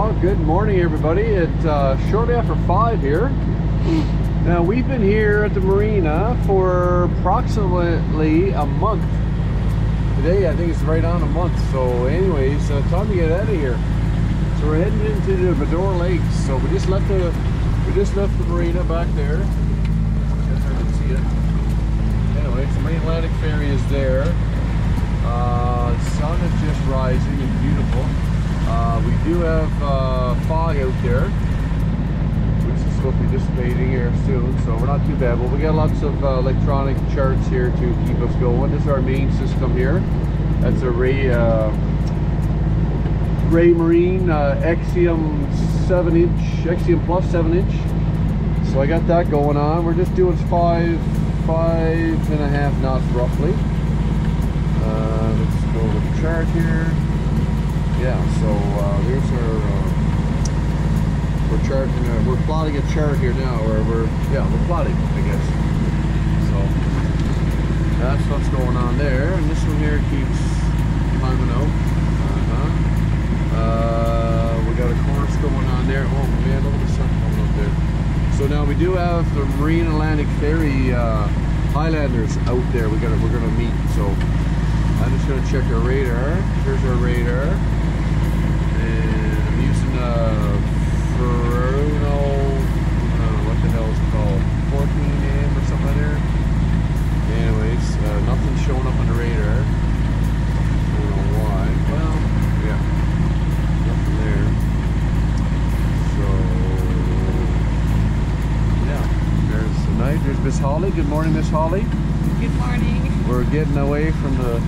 Well, good morning everybody. It's shortly after 5 here. Now we've been here at the marina for approximately a month. Today I think it's right on a month. So anyways, time to get out of here. So we're heading into the Vidor Lakes. So we just left the marina back there. I guess I can see it. Anyways, the Marine Atlantic Ferry is there. The sun is just rising and beautiful. We do have fog out there, which is supposed to be dissipating here soon, so we're not too bad. But we got lots of electronic charts here to keep us going. This is our main system here. That's a Ray Marine Axiom 7" Plus 7". So I got that going on. We're just doing 5.5 knots roughly. Let's go with the chart here. Yeah, so there's our we're plotting a chart here now, or we're plotting, I guess. So that's what's going on there, and this one here keeps climbing out. We got a course going on there. Oh man, look at the sun coming up there. So now we do have the Marine Atlantic Ferry Highlanders out there. We're gonna meet. So I'm just gonna check our radar. Here's our radar. And I'm using FRILL, I don't know what the hell it's called, 14M or something like there. Anyways, nothing's showing up on the radar. I don't know why. Well, yeah, nothing there. So, yeah, there's the night. There's Miss Holly. Good morning, Miss Holly. Good morning. We're getting away from the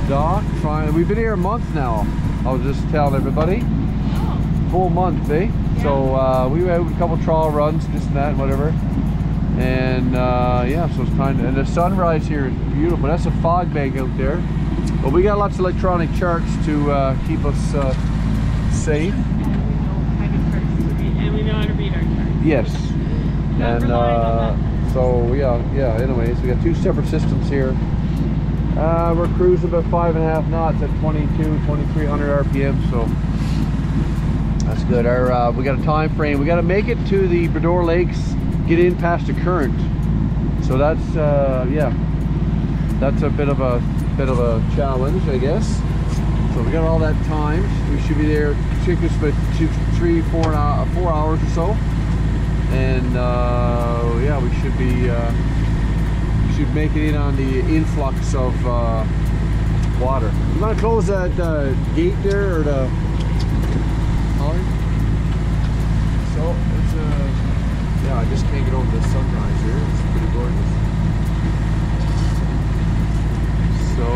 dock. Fine. We've been here a month now. I was just telling everybody. Oh. Full month, eh? Yeah. So we had a couple trawl runs, this and that, and whatever. And yeah, so it's time to, and the sunrise here is beautiful. That's a fog bank out there. But we got lots of electronic charts to keep us safe. And we know how to read our charts. Yes. And so yeah. Anyways, we got two separate systems here. We're cruising about 5.5 knots at 2,300 RPM, so that's good. Our we got a time frame. We got to make it to the Vidor Lakes, get in past the current. So that's yeah, that's a bit of a challenge, I guess. So we got all that time. We should be there. Take us about 4 hours or so, and yeah, we should be. Should make it in on the influx of water. You want to close that gate there, or the Holly? So it's yeah, I just can't get over the sunrise here. It's pretty gorgeous. So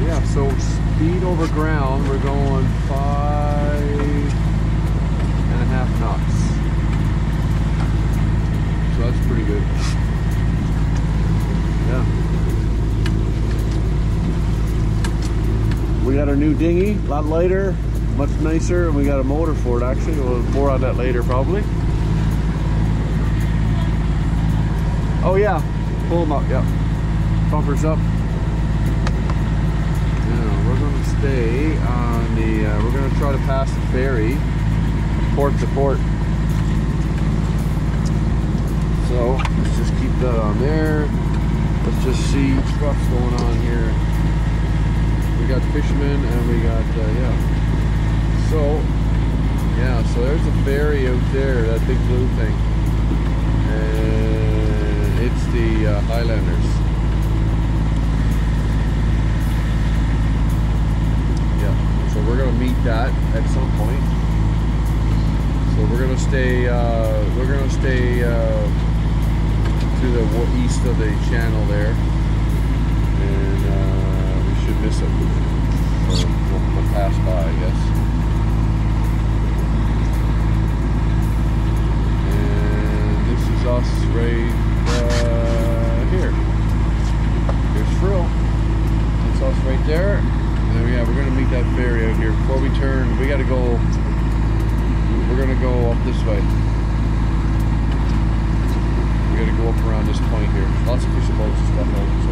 yeah, so speed over ground, we're going 5.5 knots. So that's pretty good. Yeah. We got our new dinghy, a lot lighter, much nicer, and we got a motor for it actually. We'll more on that later probably. Oh yeah, pull them up, yeah. Bumpers up. Now we're gonna stay on the, we're gonna try to pass the ferry, port to port. So let's just keep that on there. Let's just see what's going on here. We got fishermen and we got, yeah. So there's a ferry out there, that big blue thing. And it's the Highlanders. Yeah, so we're gonna meet that at some point. So we're gonna stay, to the east of the channel there, and we should miss it, or we'll pass by, I guess. And this is us right here. Here's FRILL. It's us right there. And then, yeah, we're gonna meet that ferry out here. Before we turn, we gotta go. We're gonna go up this way. We gotta go up around this point here. Lots of fishing boats and stuff out, so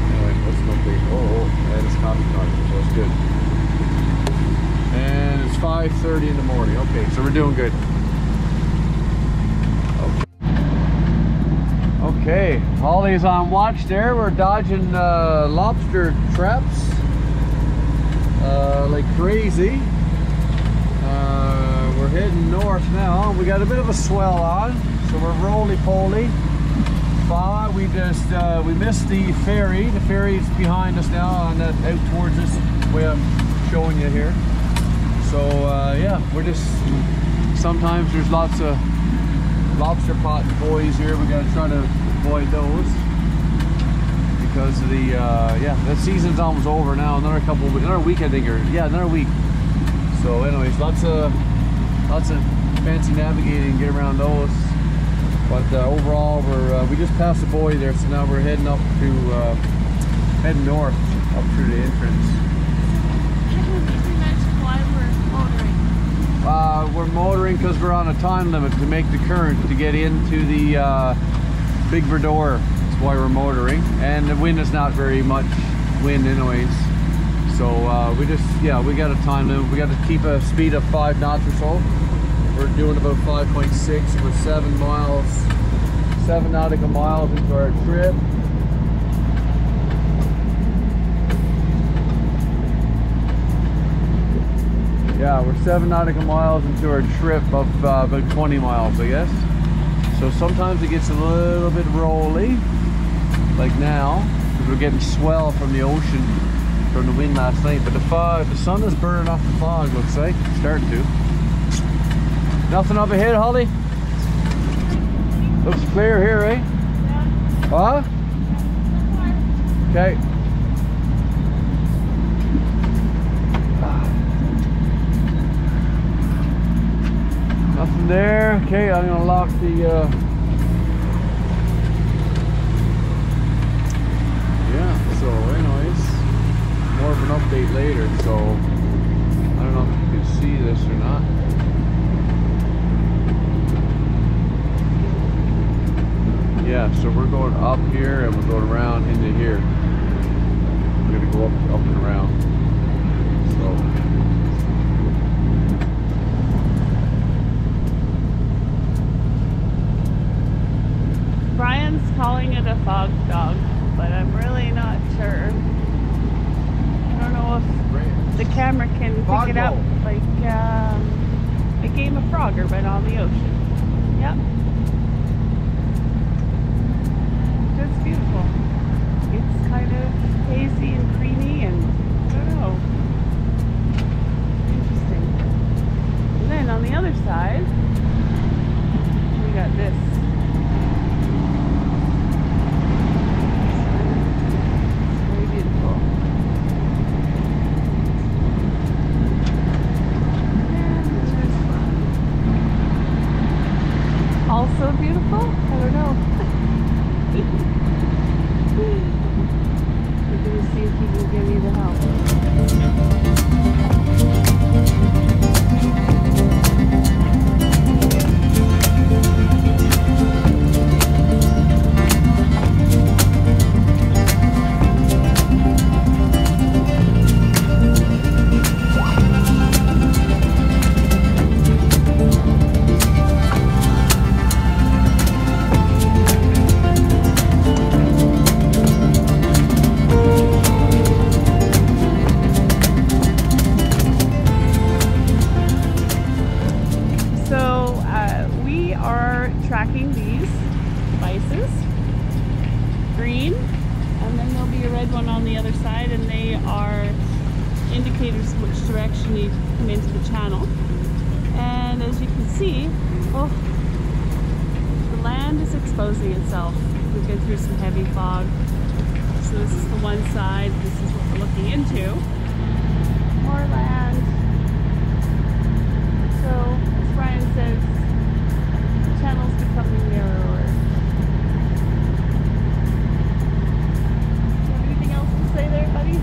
anyway, let's look. And it's coffee time, so it's good. And it's 5 5:30 in the morning. Okay, so we're doing good. Okay, Holly's on watch there. We're dodging lobster traps like crazy. We're heading north now. We got a bit of a swell on, so we're roly-poly. We just we missed the ferry. The ferry's behind us now, on that out towards us, way I'm showing you here. So yeah, we're just, sometimes there's lots of lobster pot buoys here. We gotta try to avoid those because of the yeah, that season's almost over now. Another week I think, or yeah, another week. So anyways, lots of fancy navigating, get around those. But overall, we just passed the buoy there, so now we're heading up to heading north up through the entrance. You mentioned why we're motoring. We're motoring because we're on a time limit to make the current to get into the Big Verdure. That's why we're motoring, and the wind is not very much wind anyways. So we just, yeah, we got a time limit. We got to keep a speed of 5 knots or so. We're doing about 5.6. We're 7 nautical miles into our trip. Yeah, we're 7 nautical miles into our trip of about 20 miles, I guess. So sometimes it gets a little bit rolly, like now, because we're getting swell from the ocean from the wind last night. But the sun is burning off the fog, looks like. It's starting to. Nothing up ahead, Holly? Looks clear here, eh? Yeah. Huh? Okay. Nothing there. Okay, I'm gonna lock the yeah, so anyways, more of an update later. So I don't know if you can see this or not. Yeah, so we're going up here and we're going around into here. We're gonna go up and around. So Brian's calling it a fog dog, but I'm really not sure. I don't know if the camera can pick it up like a game of Frogger, but on the ocean. Yep. It's beautiful. It's kind of hazy and creamy, and I don't know. Interesting. And then on the other side, we got this. It's very beautiful. And there's one. Also beautiful? I don't know. We're going to see if he can give me the help. Tracking these devices, green, and then there'll be a red one on the other side, and they are indicators which direction you come into the channel. And as you can see, oh, the land is exposing itself. We've been through some heavy fog, so this is the one side. This is what we're looking into. More land. So as Brian says, channel's becoming narrower. Do you have anything else to say there, buddy?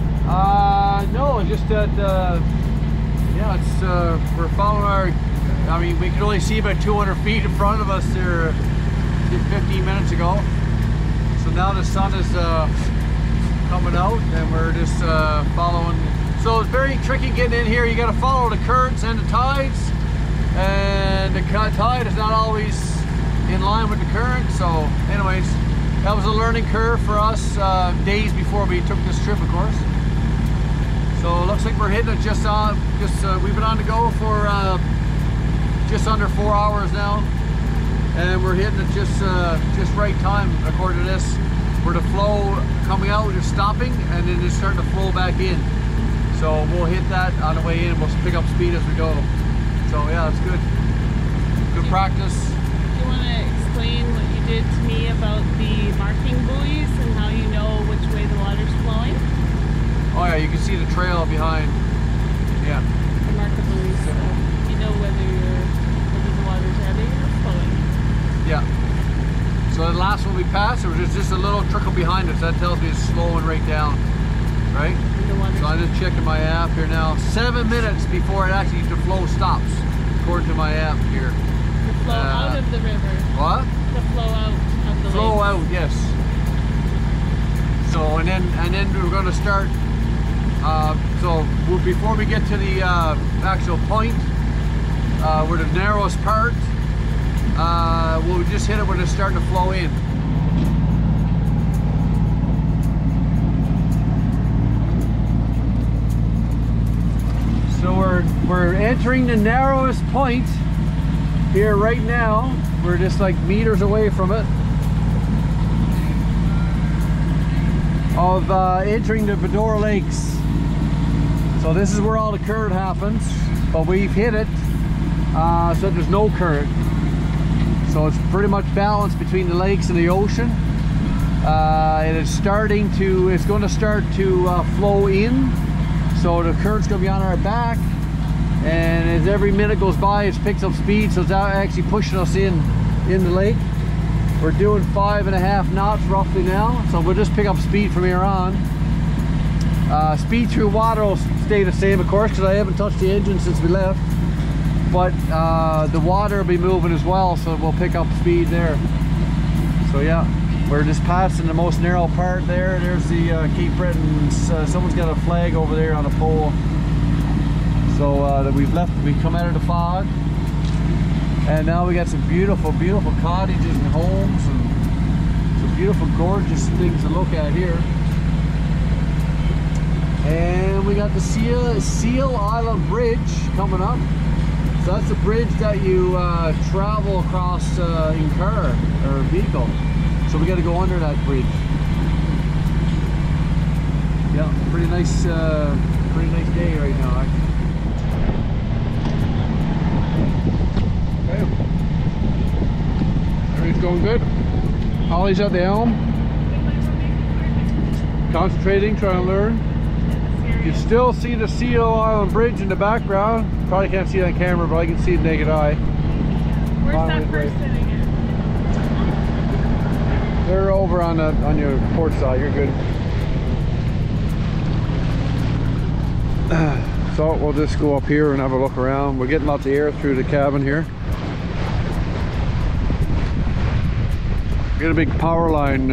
No, just that, yeah, it's, we're following our, I mean, we could only see about 200 feet in front of us there 15 minutes ago. So now the sun is coming out, and we're just following So it's very tricky getting in here. You got to follow the currents and the tides, and the tide is not always in line with the current. So anyways, that was a learning curve for us days before we took this trip, of course. So it looks like we're hitting it we've been on the go for just under 4 hours now, and we're hitting it just right time according to this, where the flow coming out is stopping and then it's starting to flow back in. So we'll hit that on the way in. We'll pick up speed as we go. So yeah, it's good. Good practice. Do you want to explain what you did to me about the marking buoys and how you know which way the water's flowing? Oh yeah, you can see the trail behind. Yeah. The marker buoys, so you know whether the water's heavy or flowing. Yeah. So the last one we passed, there was just a little trickle behind us. That tells me it's slowing right down, right? So I'm just checking my app here now. 7 minutes before the flow stops, according to my app here. The flow out of the river. What? The flow out of the flow lake. out, yes. So and then we're going to start. Before we get to the actual point, where the narrowest part, we'll just hit it when it's starting to flow in. So we're entering the narrowest point here right now. We're just like meters away from it, of entering the Vidor Lakes. So this is where all the current happens, but we've hit it, so there's no current. So it's pretty much balanced between the lakes and the ocean. And it's going to start to flow in. So the current's going to be on our back, and as every minute goes by, it picks up speed, so it's actually pushing us in the lake. We're doing 5.5 knots roughly now, so we'll just pick up speed from here on. Speed through water will stay the same, of course, because I haven't touched the engine since we left. But the water will be moving as well, so we'll pick up speed there. So yeah, we're just passing the most narrow part there. There's the Cape Breton. Someone's got a flag over there on a pole. So that we've come out of the fog. And now we got some beautiful, beautiful cottages and homes and some beautiful, gorgeous things to look at here. And we got the Seal Island Bridge coming up. So that's the bridge that you travel across in car or vehicle. So we got to go under that bridge. Yeah, pretty nice day right now, actually. Okay. Everything's going good. Ollie's at the helm, concentrating, trying to learn. You can still see the Seal Island Bridge in the background. Probably can't see it on camera, but I can see it naked eye. Where's that person again? They're over on your port side. You're good. So we'll just go up here and have a look around. We're getting lots of air through the cabin here. We got a big power line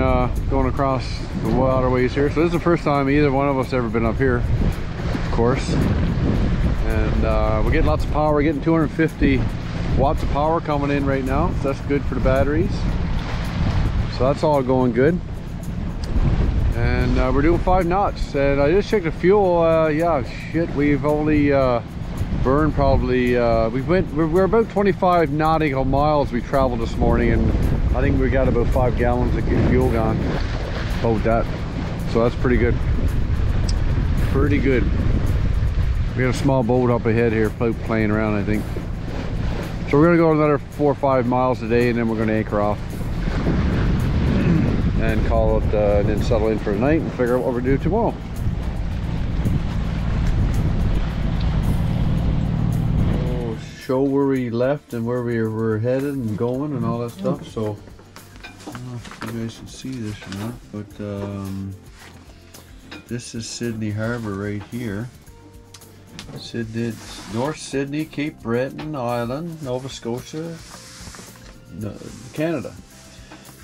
going across the waterways here. So this is the first time either one of us ever been up here, of course. And we're getting lots of power. We're getting 250 watts of power coming in right now. So that's good for the batteries. So that's all going good. And we're doing 5 knots. And I just checked the fuel. Yeah, shit, we've only burned probably, we're about 25 nautical miles we traveled this morning, and I think we got about 5 gallons of fuel gone. About that. So that's pretty good. Pretty good. We got a small boat up ahead here playing around, I think. So we're gonna go another 4 or 5 miles a day, and then we're gonna anchor off and call it, and then settle in for the night and figure out what we're doing tomorrow. Oh, show where we left and where we were headed and going and all that stuff. So I don't know if you guys can see this or not, but this is Sydney Harbor right here. Sydney, North Sydney, Cape Breton Island, Nova Scotia, Canada.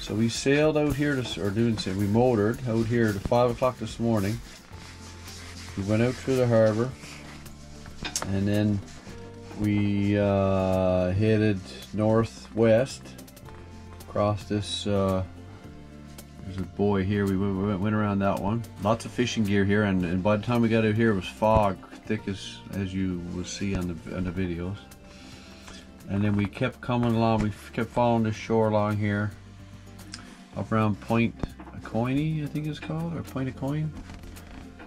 So we sailed out here we motored out here at 5 o'clock this morning. we went out through the harbor, and then we headed northwest across this. There's a buoy here. We went around that one. Lots of fishing gear here, and by the time we got out here, it was fog, thick as you will see on the videos. And then we kept coming along. We kept following the shore along here, up around Point Acoini, I think it's called, or Point Acoin,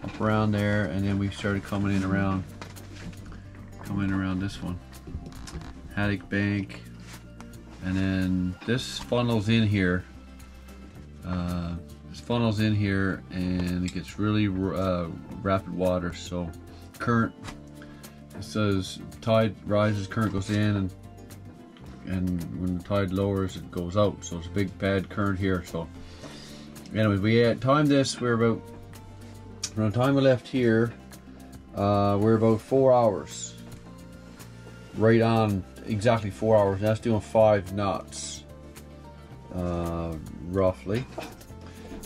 up around there, and then we started coming in around this one, Haddock Bank, and then this funnels in here. This funnels in here, and it gets really rapid water. So current, it says tide rises, current goes in, and when the tide lowers, it goes out. So it's a big bad current here. So anyways, we had timed this. We're about, from the time we left here, we're about 4 hours. Right on, exactly 4 hours. That's doing 5 knots, roughly.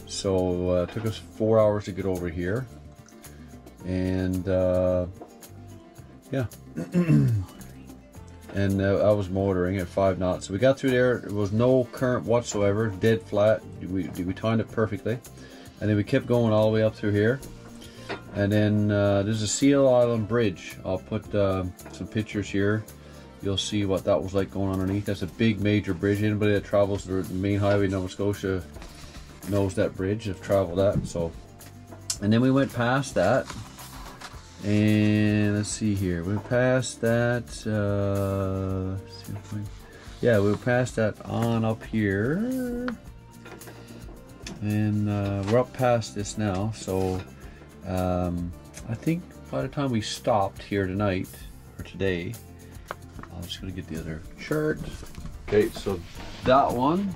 So it took us 4 hours to get over here, and yeah. And I was motoring at 5 knots. So we got through there. There was no current whatsoever, dead flat. We timed it perfectly, and then we kept going all the way up through here. And then there's a Seal Island Bridge. I'll put some pictures here. You'll see what that was like going underneath. That's a big major bridge. Anybody that travels the main highway in Nova Scotia knows that bridge. Have traveled that. So, and then we went past that. And let's see here. We went past that. Yeah, we went past that on up here, and we're up past this now. So I think by the time we stopped here tonight or today, I'm just gonna get the other chart. Okay, so that one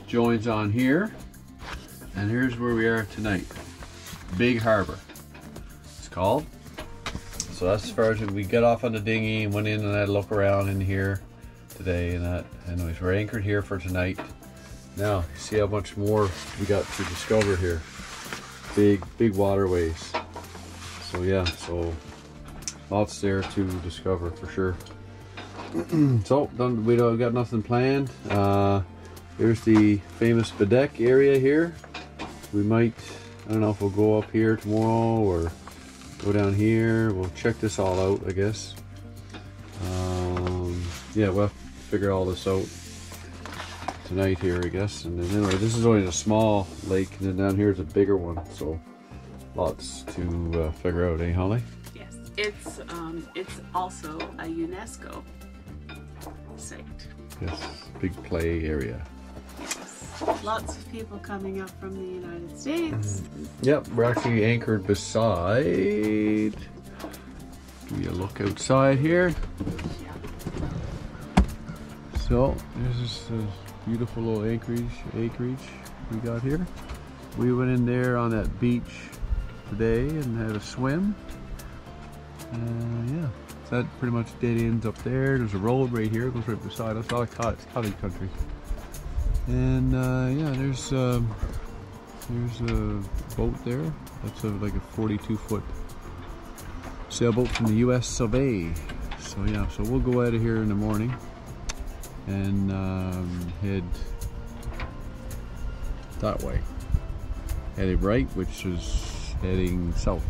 joins on here, and here's where we are tonight. Big Harbor. Called. So that's as far as we got off on the dinghy and went in and had a look around in here today and that. Anyways, we're anchored here for tonight. Now, see how much more we got to discover here. Big waterways. So yeah, so lots there to discover for sure. So we don't got nothing planned. Here's the famous Bedeck area here. We might, I don't know if we'll go up here tomorrow or go down here. We'll check this all out, I guess. Yeah, we'll have to figure all this out tonight here, I guess. And then anyway, this is only a small lake, and then down here is a bigger one. So lots to figure out, eh, Holly? Yes, it's also a UNESCO site. Yes, big play area. Lots of people coming up from the United States. Yep, we're actually anchored beside. Give you a look outside here. So there's this beautiful little acreage we got here. We went in there on that beach today and had a swim. Yeah, so that pretty much dead ends up there. There's a road right here, it goes right beside us. All cottage country. And yeah, there's a boat there. That's like a 42-foot sailboat from the U.S. of A. So yeah, so we'll go out of here in the morning and head that way. Headed right, which is heading south.